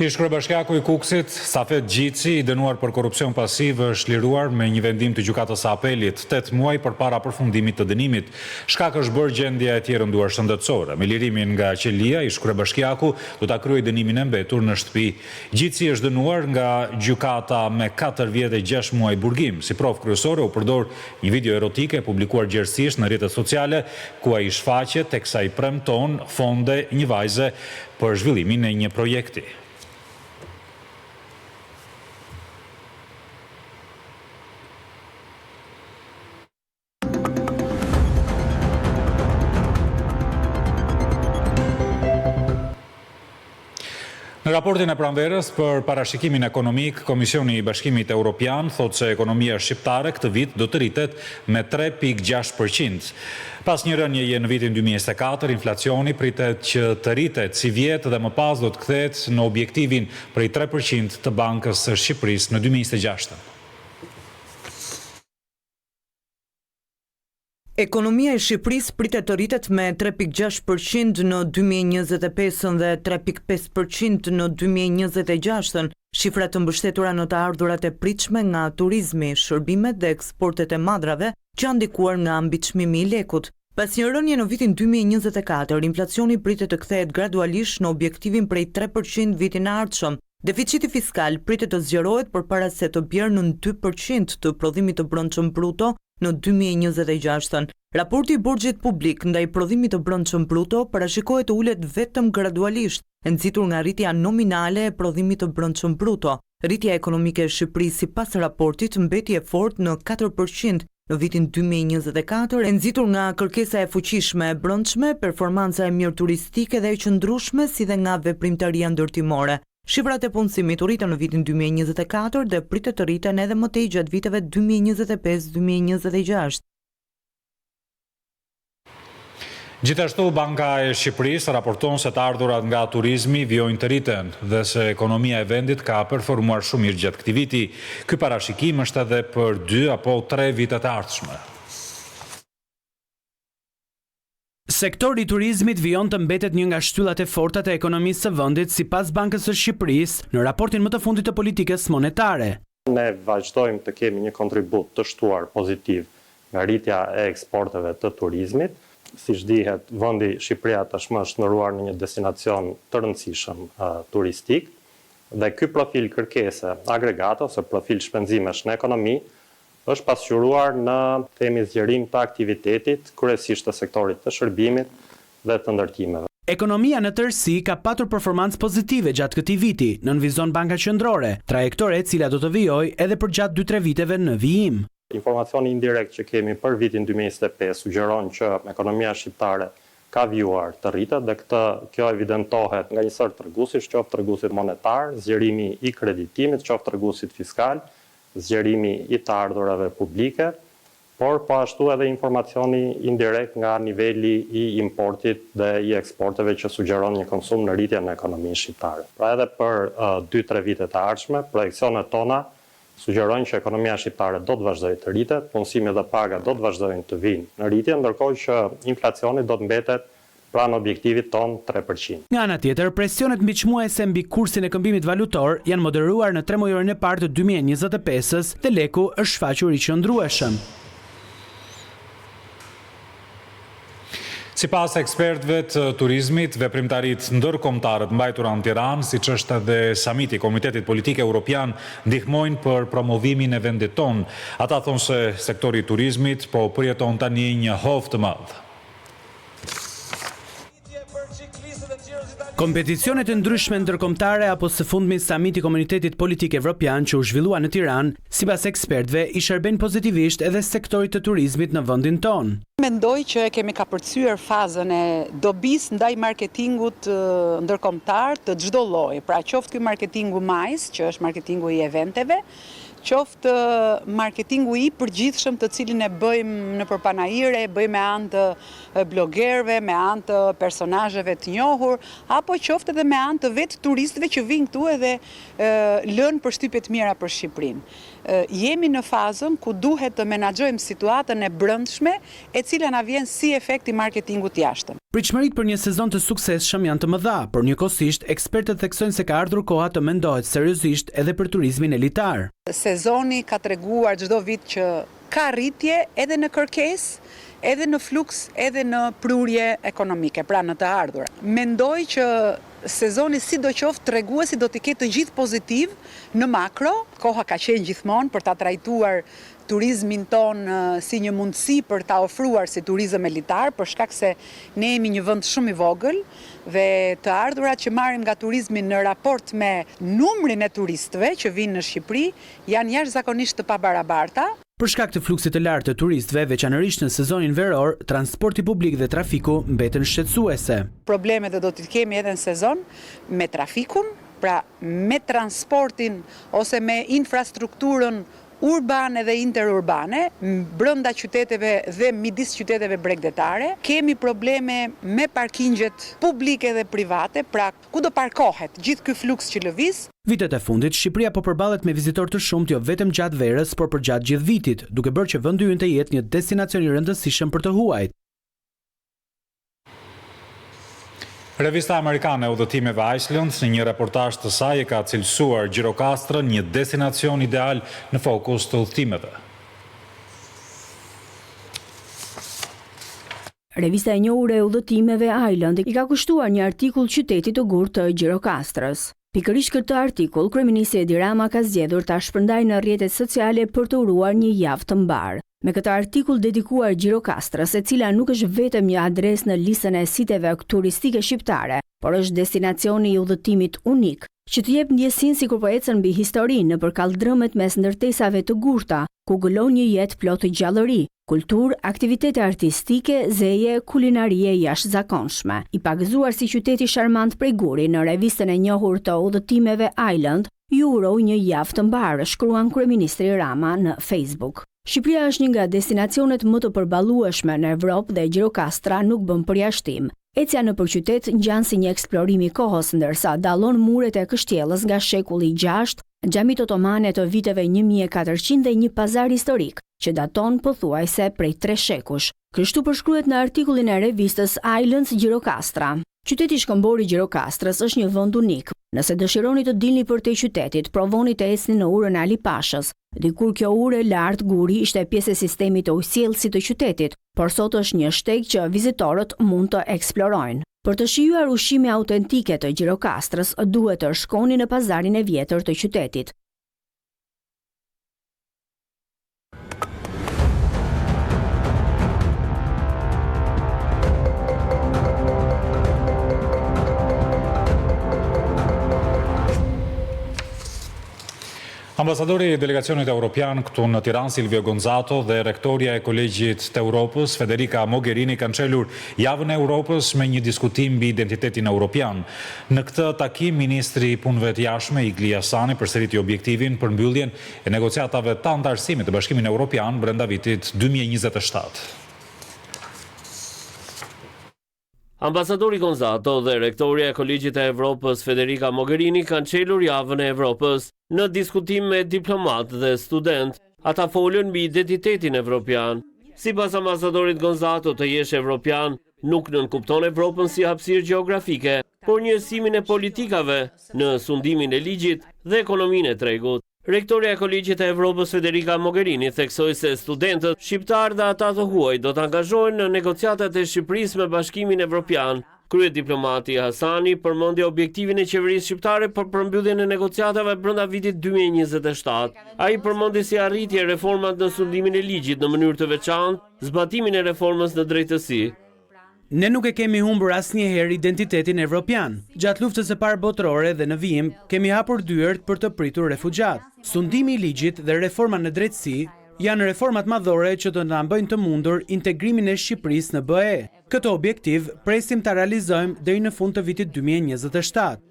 Ish kryebashkiaku i Kukësit, Safet Gjitsi, i dënuar për korrupsion pasiv, është liruar me një vendim të gjykatës së apelit 8 muaj përpara përfundimit të dënimit. Shkak është bërë gjendja e tjerë nduar shëndetësore. Me lirimin nga qelia, ish kryebashkiaku do ta kryejë dënimin e mbetur në shtëpi. Gjitsi është dënuar nga gjykata me 4 vjet e 6 muaj burgim. Si provë kryesore u përdor një video erotike publikuar gjerësisht në rrjetet sociale, ku ai shfaqet teksa i premton fonde një vajze për zhvillimin e një projekti. Në raportin e pranverës për parashikimin ekonomik, Komisioni i Bashkimit Evropian thot se ekonomia shqiptare këtë vit do të rritet me 3.6%. Pas një rënjeje në vitin 2024, inflacioni pritet që të rritet si vjet dhe më pas do të kthehet në objektivin prej 3% të Bankës së Shqipërisë në 2026. Ekonomia e Shqipërisë pritet të rritet me 3.6% në 2025 dhe 3.5% në 2026, shifra të mbështetura në të ardhurat e pritshme nga turizmi, shërbimet dhe eksportet e madrave që janë ndikuar nga mbiçmimi i lekut. Pas një rënje në vitin 2024, inflacioni pritet të kthehet gradualisht në objektivin prej 3% vitin e ardhshëm. Deficiti fiskal pritet të zgjerohet përpara se të bjerë në 2% të prodhimit të brendshëm bruto në 2026. Raporti i borxhit publik ndaj prodhimit të brendshëm bruto parashikohet të ulet vetëm gradualisht, e nxitur nga rritja nominale e prodhimit të brendshëm bruto. Rritja ekonomike e Shqipërisë sipas raportit mbeti e fortë në 4% në vitin 2024, e nxitur nga kërkesa e fuqishme e brendshme, performanca e mirë turistike dhe e qëndrueshme, si dhe nga veprimtaria ndërtimore. Shifrat e punësimit u rritën në vitin 2024 dhe pritet të rriten edhe më tej gjatë viteve 2025-2026. Gjithashtu, Banka e Shqipërisë raporton se të ardhurat nga turizmi vjojnë të rriten dhe se ekonomia e vendit ka performuar shumë mirë gjatë këtij viti. Ky parashikim është edhe për 2 apo 3 vitet e ardhshme. Sektori i turizmit vijon të mbetet një nga shtyllat e forta të ekonomisë së vendit sipas Bankës së Shqipërisë në raportin më të fundit të politikës monetare. Ne vazhdojmë të kemi një kontribut të shtuar pozitiv nga rritja e eksporteve të turizmit. Siç dihet, vendi Shqipëria tashmë është ndëruar në një destinacion të rëndësishëm turistik dhe ky profil kërkese agregate ose profil shpenzimesh në ekonomi është pasqyruar në zgjerim të aktivitetit, kryesisht të sektorit të shërbimit dhe të ndërtimeve. Ekonomia në tërësi ka patur performancë pozitive gjatë këtij viti, nënvizon Banka Qendrore, trajektore e cila do të vijojë edhe për gjatë 2-3 viteve në vijim. Informacioni indirekt që kemi për vitin 2025 sugjeron që ekonomia shqiptare ka vijuar të rritet dhe kjo evidentohet nga një sër treguesish, qoftë treguesit monetar, zgjerimi i kreditimit, qoftë treguesit fiskal, zgjerimi i të ardhurave publike, por po ashtu edhe informacioni indirekt nga niveli i importit dhe i eksporteve që sugjeron një konsum në rritje në ekonominë shqiptare. Pra edhe për 2-3 vitet e ardhshme, projekcionet tona sugjerojnë që ekonomia shqiptare do të vazhdojë të rritet, punësimi dhe paga do të vazhdojnë të vinë në rritje, ndërkohë që inflacioni do të mbetet pranë objektivit ton 3%. Nga ana tjetër, presionet mbiçmuese mbi kursin e këmbimit valutor janë moderuar në 3 mujorin e parë të 2025-s dhe leku është shfaqur i qëndrueshëm. Sipas ekspertëve të turizmit, veprimtaritë ndërkombëtare të mbajtura në Tiranë, siç është edhe samiti i Komitetit Politik Evropian, ndihmojnë për promovimin e vendit tonë. Ata thonë se sektori i turizmit po përjeton tani një hovë të madh. Kompeticionet e ndryshme ndërkombëtare apo së fundmi samiti i Komunitetit Politik Evropian që u zhvillua në Tiranë, sipas ekspertëve, i shërben pozitivisht edhe sektorit të turizmit në vendin tonë. Mendoj që kemi kapërcyer fazën e dobis ndaj marketingut ndërkombëtar të çdo lloji. Pra qoftë ky marketingu majs, që është marketingu i eventeve, qoftë marketingu i përgjithshëm të cilin e bëjmë në përpanajire, bëjmë me anë të blogerëve, me anë të personazheve të njohur, apo qoftë edhe me anë të vetë turistëve që vinë këtu edhe lënë përshtypje të mira për Shqipërinë. Jemi në fazën ku duhet të menaxhojmë situatën e brendshme, e cila na vjen si efekt i marketingut jashtëm. Pritshmëritë për një sezon të suksesshëm janë të mëdha, por njëkohësisht ekspertët theksojnë se ka ardhur koha të mendohet seriozisht edhe për turizmin elitar. Sezoni ka treguar çdo vit që ka rritje edhe në kërkesë, edhe në fluks, edhe në prurje ekonomike, pra në të ardhur. Mendoj që sezoni sidoqoftë treguesi do të ketë të gjithë pozitiv në makro, koha ka qenë gjithmonë për ta trajtuar turizmin ton si një mundësi për ta ofruar si turizëm elitar, për shkak se ne jemi një vend shumë i vogël dhe të ardhurat që marrim nga turizmi në raport me numrin e turistëve që vinë në Shqipëri janë jashtëzakonisht të pabarabarta. Për shkak të fluksit të lartë të turistëve, veçanërisht në sezonin veror, transporti publik dhe trafiku mbeten shqetësuese. Problemet do t'i kemi edhe në sezon me trafikun, pra me transportin ose me infrastrukturën urbane dhe interurbane, brenda qyteteve dhe midis qyteteve bregdetare. Kemi probleme me parkingjet publike dhe private, pra ku do parkohet gjithë ky fluks që lëviz. Vitet e fundit, Shqipëria po përballet me vizitorë të shumtë jo vetëm gjatë verës, por për gjatë gjithë vitit, duke bërë që vendi ynë të jetë një destinacion i rëndësishëm për të huajt. Revista amerikane e udhëtimeve Iceland në një reportazh të saj e ka cilësuar Gjirokastrën një destinacion ideal në fokus të udhëtimeve. Revista e njohur e udhëtimeve Island i ka kushtuar një artikull qytetit të gurë të Gjirokastrës. Pikërisht këtë artikull, kryeministri Edi Rama ka zgjedhur ta shpërndajë në rrjetet sociale për të uruar një javë të mbar. Me këtë artikull dedikuar Gjirokastrës, e cila nuk është vetëm një adresë në listën e siteve turistike shqiptare, por është destinacioni i udhëtimit unik, që të jep ndjesinë sikur po ecën mbi historinë nëpër kallëdrëmet mes ndërtesave të gurta, ku gëlon një jetë plotë gjallëri, kulturë, aktivitete artistike, zeje, kulinarie jashtëzakonshme. I pagëzuar si qyteti sharmant prej guri në revistën e njohur të udhëtimeve Island, ju uroj një javë të mbar, shkruan kryeministri Rama në Facebook. Shqipëria është një nga destinacionet më të përballueshme në Evropë dhe Gjirokastra nuk bën përjashtim. Ecja nëpër qytet ngjan si një eksplorim i kohës, ndërsa dallon muret e Kështjellës nga shekulli 6, xhamit otomane të viteve 1400 dhe një pazar historik që daton pothuajse prej 3 shekush. Kështu përshkruhet në artikullin e revistës Islands Gjirokastra. Qyteti shkëmbor i Gjirokastrës është një vend unik, Nëse dëshironi të dilni për te qytetit, provoni të esni në urën Ali Pashës. Dikur kjo urë lart Guri ishte pjesë e sistemit të ujësiellësit të qytetit, por sot është një shteg që vizitorët mund të eksplorojnë. Për të shijuar ushqime autentike të Gjirokastrës, duhet të shkoni në pazarin e vjetër të qytetit. Ambasadori i delegacionit evropian këtu në Tiranë, Silvio Gonzato, dhe rektoria e Kolegjit të Europës, Federica Mogherini, kanë çelur javën e Europës me një diskutim mbi identitetin evropian. Në këtë takim, ministri i punëve të jashtme Igli Hasani përsëriti objektivin për mbylljen e negociatave të antarësimit të Bashkimit Evropian brenda vitit 2027. Ambasadori Gonzato dhe rektoria e Kolegjit të Evropës Federica Mogherini kanë çelur javën e Evropës. Në diskutim me diplomat dhe student, ata folën mbi identitetin evropian. Sipas ambasadorit Gonzato, të jesh evropian nuk nënkupton Evropën si hapësirë gjeografike, por njësimin e politikave në sundimin e ligjit dhe ekonominë e tregut. Rektoria e Kolegjit të Evropës Federica Mogherini theksoi se studentët shqiptar dhe ata të huaj do të angazhohen në negociatat e Shqipërisë me Bashkimin Evropian. Kryediplomati Hasani përmendi objektivin e qeverisë shqiptare për përmbylljen e negociatave brenda vitit 2027. Ai përmendi si arritje reformat në sundimin e ligjit në mënyrë të veçantë, zbatimin e reformës në drejtësi. Ne nuk e kemi humbur asnjëherë identitetin evropian. Gjatë luftës së parë botërore dhe në vijim, kemi hapur dyert për të pritur refugjat. Sundimi i ligjit dhe reforma në drejtësi janë reformat madhore që do na bëjnë të mundur integrimin e Shqipërisë në BE. Këtë objektiv presim ta realizojmë deri në fund të vitit 2027.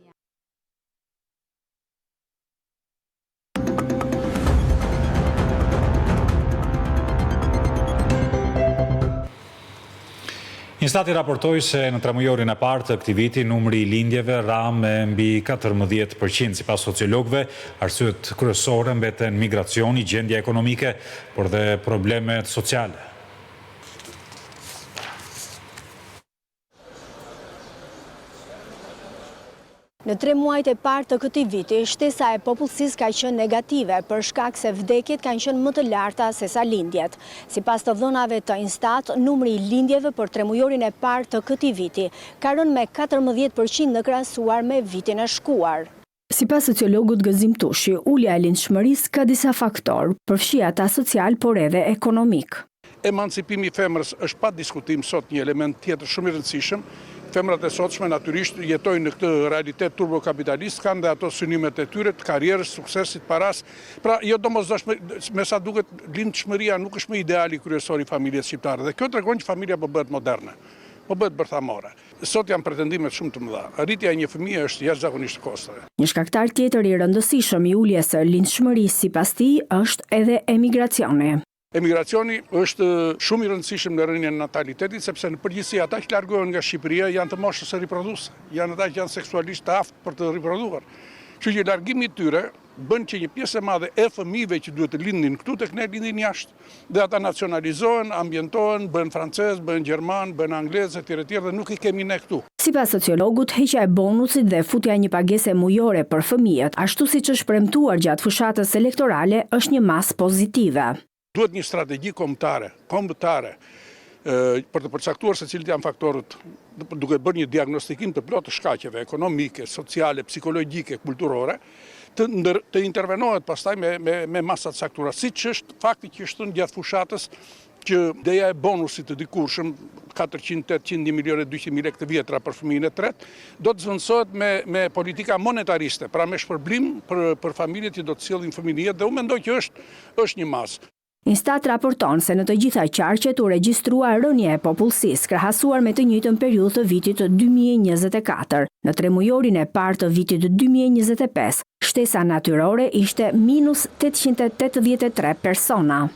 Instati raportoi se në tremujorin e parë të këtij viti numri i lindjeve ra me mbi 14%. Sipas sociologëve, arsyet kryesore mbeten migracioni, gjendja ekonomike, por dhe problemet sociale. Në 3 muajt e parë të këtij viti, shtesa e popullsisë ka qenë negative për shkak se vdekjet kanë qenë më të larta se sa lindjet. Sipas të dhënave të Instat, numri i lindjeve për tremujorin e parë të këtij viti ka rënë me 14% në krahasuar me vitin e shkuar. Sipas sociologut Gëzim Tushi, ulja e lindshmërisë ka disa faktorë, përfshi ata social por edhe ekonomik. Emancipimi i femrës është pa diskutim sot një element tjetër shumë i rëndësishëm. Femrat e sotshme natyrisht jetojnë në këtë realitet turbokapitalist, kanë dhe ato synimet e tyre të karrierës, suksesit, paras. Pra, jo domosdoshme, me sa duket, lindshmëria nuk është më ideali kryesor i familjes shqiptare. Dhe kjo tregon që familja po bëhet moderne, po bëhet bërthamore. Sot janë pretendimet shumë të mëdha. Arritja e një fëmie është jashtëzakonisht e kostave. Një shkaktar tjetër i rëndësishëm i uljes së lindshmërisë sipas tij është edhe emigracioni. Emigracioni është shumë i rëndësishëm në rënien e natalitetit, sepse në përgjithësi ata që largohen nga Shqipëria janë të moshës së riproduese, janë ata që janë seksualisht të aftë për të riprodhuar. Kështu që largimi i tyre bën që një pjesë e madhe e fëmijëve që duhet të lindin këtu tek ne lindin jashtë, dhe ata nacionalizohen, ambientohen, bëhen francez, bëhen gjerman, bëhen anglez etj dhe nuk i kemi ne këtu. Sipas sociologut, heqja e bonusit dhe futja një pagese mujore për fëmijët, ashtu siç është premtuar gjatë fushatës elektorale, është një masë pozitive. Duhet një strategji kombëtare për të përcaktuar se cilët janë faktorët, duke bërë një diagnostikim të plotë të shkaqeve ekonomike, sociale, psikologjike, kulturore, të intervenohet pastaj me masa të saktura. Siç është fakti që është gjatë fushatës që ideja e bonusit të dikurshëm 400-800 milionë 200.000 lekë të vjetra për fëmijën e tretë do të zvendësohet me politika monetariste, pra me shpërblim për familjet që do të sjellin fëmijë jetë, dhe unë mendoj që është një masë. Instat raporton se në të gjitha qarqet u regjistrua rënje e popullsisë krahasuar me të njëjtën periudhë të vitit 2024. Në tremujorin e parë të vitit 2025, shtesa natyrore ishte minus 883 persona.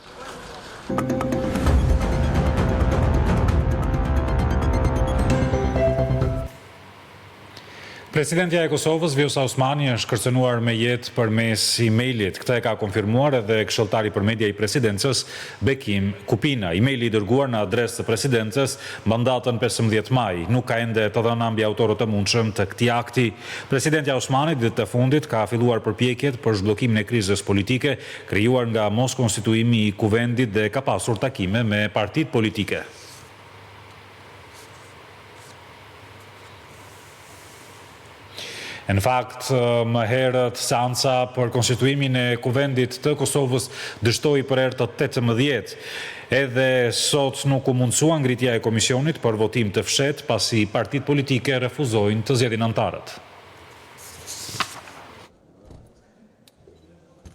Presidentja e Kosovës, Vjosa Osmani, është kërcënuar me jetë përmes e-mailit. Këtë e ka konfirmuar edhe këshilltari për media i presidencës, Bekim Kupina. E-maili i dërguar në adresë të presidencës mban datën 15 maj. Nuk ka ende të dhëna mbi autorët e mundshëm të këtij akti. Presidentja Osmani ditët e fundit ka filluar përpjekjet për zhbllokimin e krizës politike krijuar nga mos konstituimi i kuvendit dhe ka pasur takime me partitë politike. Në fakt, më herët seanca për konstituimin e kuvendit të Kosovës dështoi për herë të 18. Edhe sot nuk u mundsua ngritja e komisionit për votim të fshehtë pasi partitë politike refuzojnë të zgjedhin anëtarët.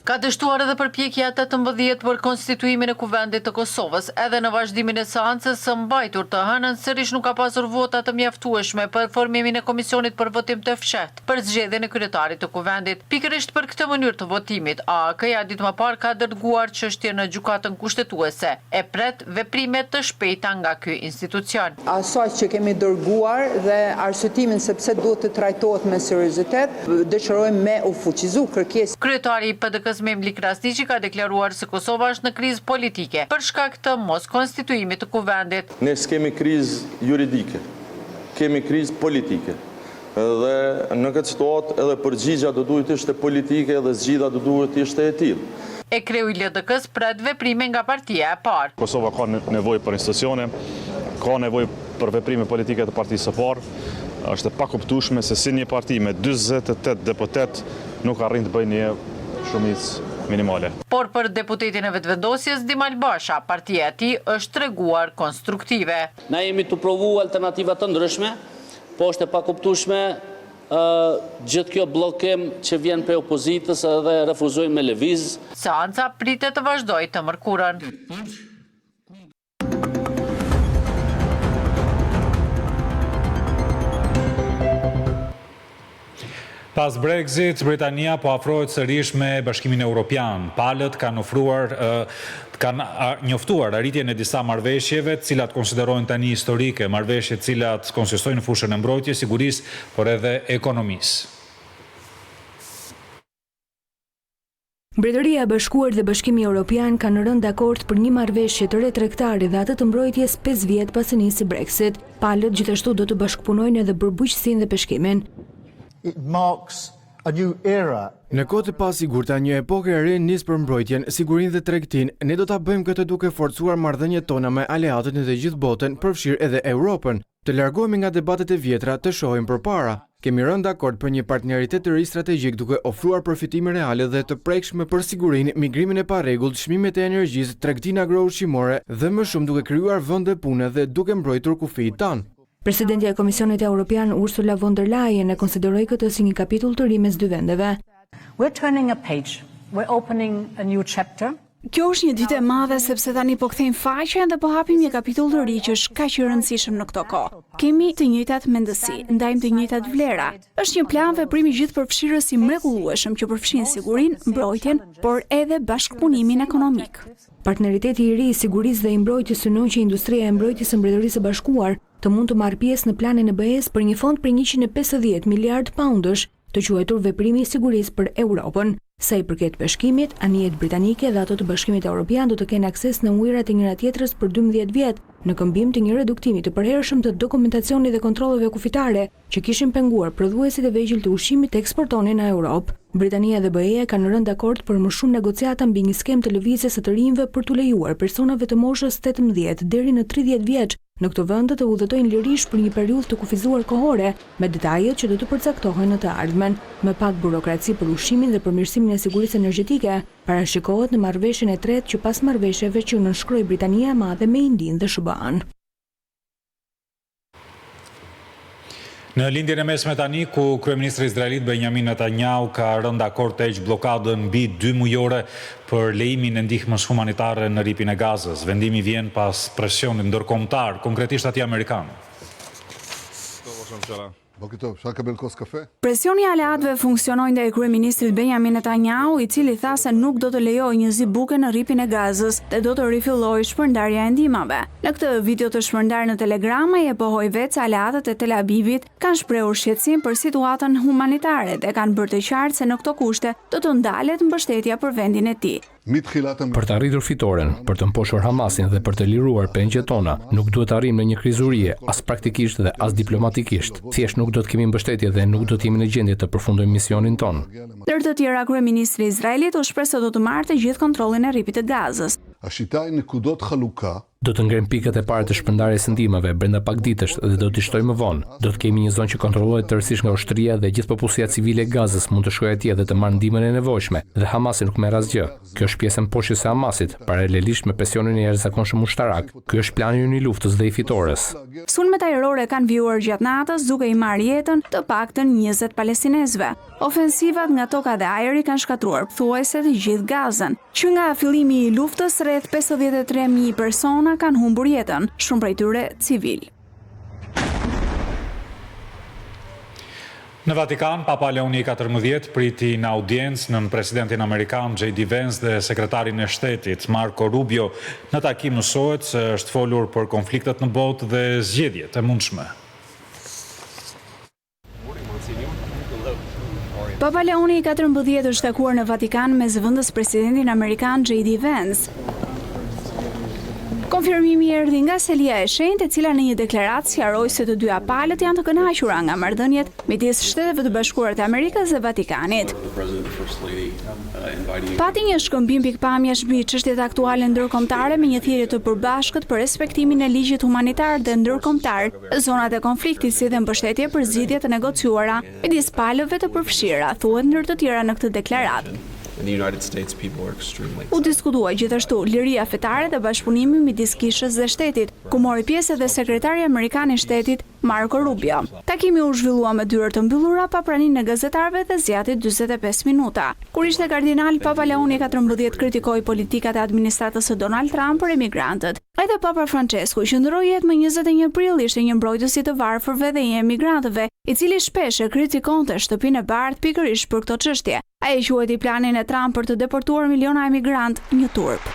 Ka dështuar edhe përpjekja 18 për konstituimin e kuvendit të Kosovës, edhe në vazhdimin e seancës së mbajtur të hënën sërish nuk ka pasur vota të mjaftueshme për formimin e komisionit për votim të fshehtë për zgjedhjen e kryetarit të kuvendit. Pikërisht për këtë mënyrë të votimit, AK-ja ditë më parë ka dërguar çështje në gjykatën kushtetuese, e pret veprime të shpejta nga ky institucion. Asaj që kemi dërguar dhe arsyetimin sepse duhet të trajtohet me seriozitet, dëshirojmë me u fuqizu kërkesën. Kryetari i PDK-s Memlik Krasniqi ka deklaruar se Kosova është në krizë politike për shkak të mos konstituimit të kuvendit. Ne s'kemi krizë juridike, kemi krizë politike. Dhe në këtë situatë edhe përgjigja do duhet ishte politike dhe zgjidhja do duhet ishte e tillë. E kreu i LDK-s pret veprime nga partia e parë. Kosova ka nevojë për institucione, ka nevojë për veprime politike të partisë së parë. Është e pakuptueshme se si një parti me 48 deputet nuk arrin të bëjë një shumicë minimale. Por për deputetin e vetëvendosjes Dimal Basha, partia e tij është treguar konstruktive. Na jemi të provu alternativa të ndryshme, po është e pakuptueshme gjithë kjo bllokim që vjen prej opozitës edhe refuzojnë me lëviz. Seanca pritet të vazhdojë të mërkurën. Pas Brexit, Britania po afrohet sërish me Bashkimin Evropian. Palët kanë njoftuar arritjen e disa marrëveshjeve, të cilat konsiderojnë tani historike, marrëveshje të cilat konsistojnë në fushën e mbrojtjes, sigurisë, por edhe ekonomisë. Mbretëria e Bashkuar dhe Bashkimi Evropian kanë rënë dakord për një marrëveshje të re tregtare dhe atë të mbrojtjes 5 vjet pas së nisi Brexit. Palët gjithashtu do të bashkëpunojnë edhe për bujqësinë dhe peshkimin. Në kohë të pasigurta, një epokë e re nis për mbrojtjen, sigurinë dhe tregtinë. Ne do ta bëjmë këtë duke forcuar marrëdhëniet tona me aleatët në të gjithë botën, përfshirë edhe Europën. Të largohemi nga debatet e vjetra, të shohim përpara. Kemi rënë dakord për një partneritet të ri strategjik duke ofruar përfitime reale dhe të prekshme për sigurinë, migrimin e parregullt, çmimet e energjisë, tregtinë agro-ushqimore dhe më shumë duke krijuar vende pune dhe duke mbrojtur kufijt tanë. Presidentja e Komisionit Evropian Ursula von der Leyen e konsideroi këtë si një kapitull të ri mes dy vendeve. We're turning a page. We're opening a new chapter. Kjo është një ditë e madhe sepse tani po kthejmë faqen dhe po hapim një kapitull të ri që është kaq i rëndësishëm në këtë kohë. Kemi të njëjtat mendësi, ndajmë të njëjtat vlera. Është një plan veprimi gjithëpërfshirës i mrekullueshëm që përfshin sigurinë, mbrojtjen, por edhe bashkëpunimin ekonomik. Partneriteti i ri i sigurisë dhe i mbrojtjes synon që industria e mbrojtjes së Mbretërisë së Bashkuar të mund të marrë pjesë në planin e BE-s për një fond për 150 miliard poundësh të quajtur veprimi i sigurisë për Europën. Sa i përket peshkimit, anijet britanike dhe ato të Bashkimit Evropian do të kenë akses në ujërat e njëra tjetrës për 12 vjet, në këmbim të një reduktimi të përhershëm të dokumentacionit dhe kontrolleve kufitare që kishin penguar prodhuesit e vegjël të ushqimit të eksportonin në Europë. Britania dhe BE kanë rënë dakord për më shumë negociata mbi një skemë të lëvizjes së të rinjve për t'u lejuar personave të moshës 18 deri në 30 vjeç në këto vende të udhëtojnë lirish për një periudhë të kufizuar kohore, me detajet që do të përcaktohen në të ardhmen. Me pak burokraci për ushqimin dhe përmirësimin e sigurisë energjetike, parashikohet në marrëveshjen e tretë që pas marrëveshjeve që nënshkroi Britania e Madhe me Indinë dhe SBA-n. Në lindjen e mesme tani, ku kryeministri izraelit Benjamin Netanyahu ka rënë dakord të heqë blokadën mbi 2 mujore për lejimin e ndihmës humanitare në ripin e Gazës. Vendimi vjen pas presionit ndërkombëtar, konkretisht atij amerikan. Presioni i aleatëve funksionoi ndaj kryeministrit Benjamin Netanyahu, i cili tha se nuk do të lejojë një zi buke në rripin e Gazës dhe do të rifillojë shpërndarja e ndihmave. Në këtë video të shpërndarë në Telegram, ai e pohoi vetë se aleatët e Tel Avivit kanë shprehur shqetësim për situatën humanitare dhe kanë bërë të qartë se në këto kushte do të ndalet mbështetja për vendin e tij. Për të arritur fitoren, për të mposhur Hamasin dhe për të liruar pengjet tona, nuk duhet të arrijmë në një krizurie, as praktikisht dhe as diplomatikisht. Thjesht nuk do të kemi mbështetje dhe nuk do të jemi në gjendje të përfundojmë misionin ton. Ndër të tjera, kryeministri i Izraelit u shpreh se do të marrë të gjithë kontrollin e rripit të Gazës. Do të ngrem pikët e parë të shpërndarjes së ndihmave brenda pak ditësh dhe do t'i shtojmë më vonë. Do të kemi një zonë që kontrollohet tërësisht nga ushtria dhe gjithë popullsia civile e Gazës mund të shkojë atje dhe të marrë ndihmën e nevojshme dhe Hamasi nuk merr asgjë. Kjo është pjesë e mposhjes së Hamasit, paralelisht me presionin e jashtëzakonshëm ushtarak. Ky është plani ynë i luftës dhe i fitores. Sulmet ajrore kanë vjuar gjatë natës duke i marrë jetën të paktën 20 palestinezëve. Ofensivat nga toka dhe ajri kanë shkatruar pothuajse të gjithë Gazën. Që nga fillimi i luftës rreth 53.000 persona kanë humbur jetën, shumë prej tyre civil. Në Vatikan, Papa Leoni XIV priti në audiencë nën presidentin amerikan J.D. Vance dhe sekretarin e shtetit Marco Rubio. Në takim mësohet se është folur për konfliktet në botë dhe zgjedhjet e mundshme. Papa Leoni XIV është takuar në Vatikan me zëvendës presidentin amerikan J.D. Vance. Konfirmimi erdhi nga Selia e Shenjtë, e cila në një deklaratë sqaroi se të dyja palët janë të kënaqura nga marrëdhëniet midis Shteteve të Bashkuara të Amerikës dhe Vatikanit. Pati një shkëmbim pikpamjesh mbi çështjet aktuale ndërkombëtare me një thirrje të përbashkët për respektimin e ligjit humanitar dhe ndërkombëtar, zonat e konfliktit si dhe mbështetje për zgjidhje të negociuara midis palëve të përfshira, thuhet ndër të tjera në këtë deklaratë. U diskutua gjithashtu liria fetare dhe bashkëpunimi midis kishës dhe shtetit, ku mori pjesë edhe sekretari amerikan i shtetit Marco Rubio. Takimi u zhvillua me dyert të mbyllura pa praninë e gazetarëve dhe zgjati 45 minuta. Kur ishte kardinal, Papa Leoni XIV kritikoi politikat e administratës së Donald Trump për emigrantët. Edhe Papa Francesco qëndroi jetë më 21 prill ishte një mbrojtës i të varfërve dhe i emigrantëve, i cili shpesh e kritikonte shtëpinë e bardhë pikërisht për këto çështje. Ai e quajti planin e Trump për të deportuar miliona emigrant një turp.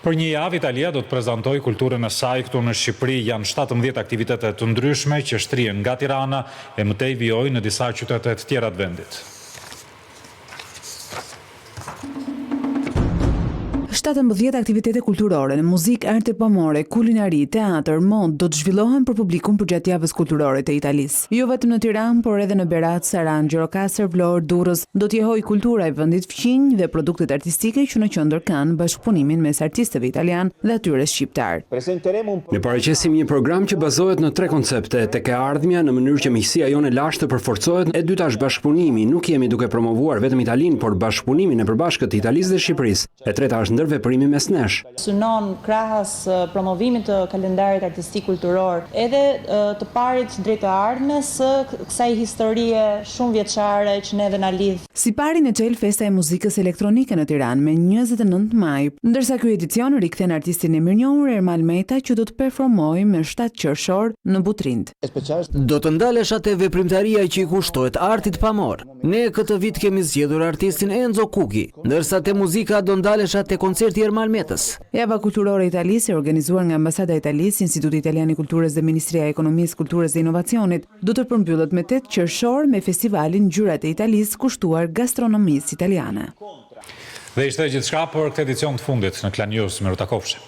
Për një javë, Italia do të prezantoj kulturën e saj këtu në Shqipëri. Janë 17 aktivitete të ndryshme që shtrihen nga Tirana e mëtej vijojnë në disa qytete të tjera të vendit. 17 aktivitete kulturore në muzikë, arte pamore, kulinari, teatr, mod do të zhvillohen për publikun përgjatë javës kulturore të Italisë. Jo vetëm në Tiranë, por edhe në Berat, Saran, Gjirokastër, Vlorë, Durrës, do të jehoj kultura e vendit fqinj dhe produktet artistike që në qendër kanë bashkëpunimin mes artistëve italian dhe atyre shqiptar. Ne paraqesim një program që bazohet në 3 koncepte: tek e ardhmja në mënyrë që miqësia jone lashtë të përforcohet, e dyta është bashkëpunimi, nuk jemi duke promovuar vetëm Italinë, por bashkëpunimin e përbashkët të Italisë dhe Shqipërisë. E treta është veprimi mes nesh. Synon krahas promovimit të kalendarit artistik kulturor, edhe të parit drejt të ardhmes së kësaj historie shumë vjeçare që neve na lidh. Si pari në çel festa e muzikës elektronike në Tiranë me 29 maj, ndërsa ky edicion rikthen artistin e mirënjohur Ermal Meta që do të performojë me 7 qershor në Butrind. Do të ndalesh atë veprimtaria që i kushtohet artit pamor. Ne këtë vit kemi zgjedhur artistin Enzo Kuki, ndërsa te muzika do ndalesh atë koncerti Ermal Metës. Java kulturore e Italisë, organizuar nga Ambasada e Italisë, Instituti Italian i Kulturës dhe Ministria e Ekonomisë, Kulturës dhe Inovacionit, do të përmbyllet me 8 qershor me festivalin Ngjyrat e Italisë kushtuar gastronomisë italiane. Dhe ishte gjithçka për këtë edicion të fundit në Klan News. Miru takofshim.